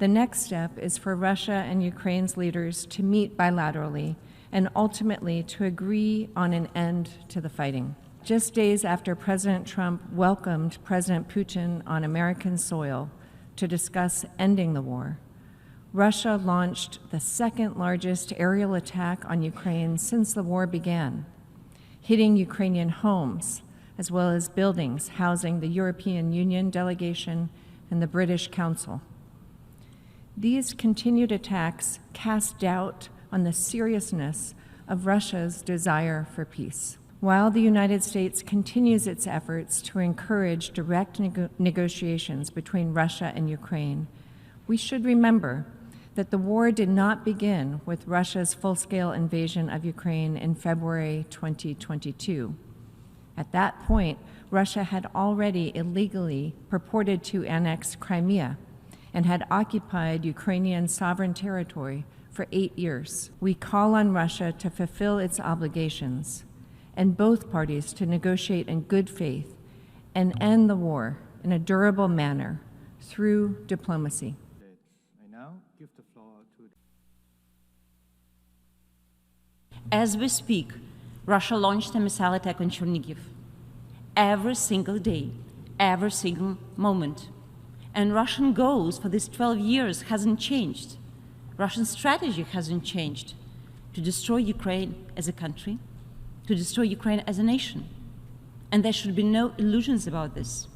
The next step is for Russia and Ukraine's leaders to meet bilaterally and ultimately to agree on an end to the fighting. Just days after President Trump welcomed President Putin on American soil to discuss ending the war, Russia launched the second largest aerial attack on Ukraine since the war began, hitting Ukrainian homes as well as buildings housing the European Union delegation and the British Council. These continued attacks cast doubt on the seriousness of Russia's desire for peace. While the United States continues its efforts to encourage direct negotiations between Russia and Ukraine, we should remember that the war did not begin with Russia's full-scale invasion of Ukraine in February 2022. At that point, Russia had already illegally purported to annex Crimea and had occupied Ukrainian sovereign territory for 8 years. We call on Russia to fulfill its obligations and both parties to negotiate in good faith and end the war in a durable manner through diplomacy. I now give the floor to... As we speak, Russia launched a missile attack on Chernihiv. Every single day, every single moment. And Russian goals for these 12 years hasn't changed. Russian strategy hasn't changed. To destroy Ukraine as a country, to destroy Ukraine as a nation. And there should be no illusions about this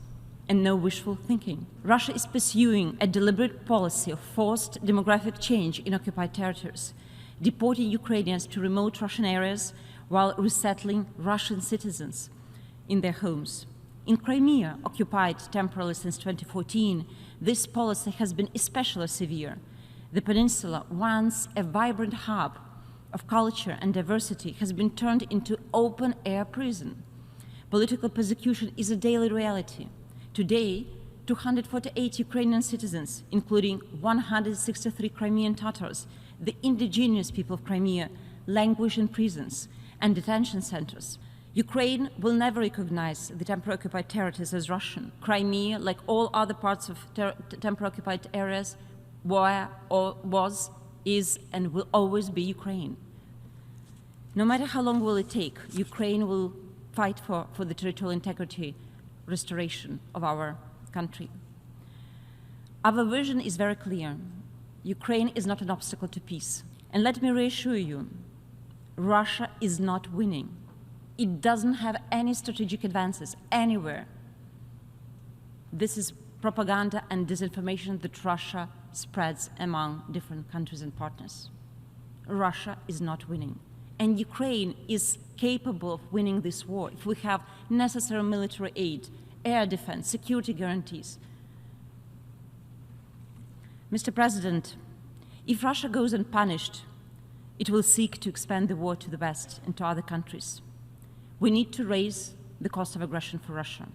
and no wishful thinking. Russia is pursuing a deliberate policy of forced demographic change in occupied territories, deporting Ukrainians to remote Russian areas while resettling Russian citizens in their homes. In Crimea, occupied temporarily since 2014, this policy has been especially severe. The peninsula, once a vibrant hub of culture and diversity, has been turned into open-air prison. Political persecution is a daily reality. Today, 248 Ukrainian citizens, including 163 Crimean Tatars, the indigenous people of Crimea, languish in prisons and detention centers. Ukraine will never recognize the temporarily occupied territories as Russian. Crimea, like all other parts of temporarily occupied areas, was, is, and will always be Ukraine. No matter how long will it take, Ukraine will fight for the territorial integrity, restoration of our country. Our vision is very clear. Ukraine is not an obstacle to peace. And let me reassure you, Russia is not winning. It doesn't have any strategic advances anywhere. This is propaganda and disinformation that Russia spreads among different countries and partners. Russia is not winning. And Ukraine is capable of winning this war if we have necessary military aid, air defense, security guarantees. Mr. President, if Russia goes unpunished, it will seek to expand the war to the West and to other countries. We need to raise the cost of aggression for Russia.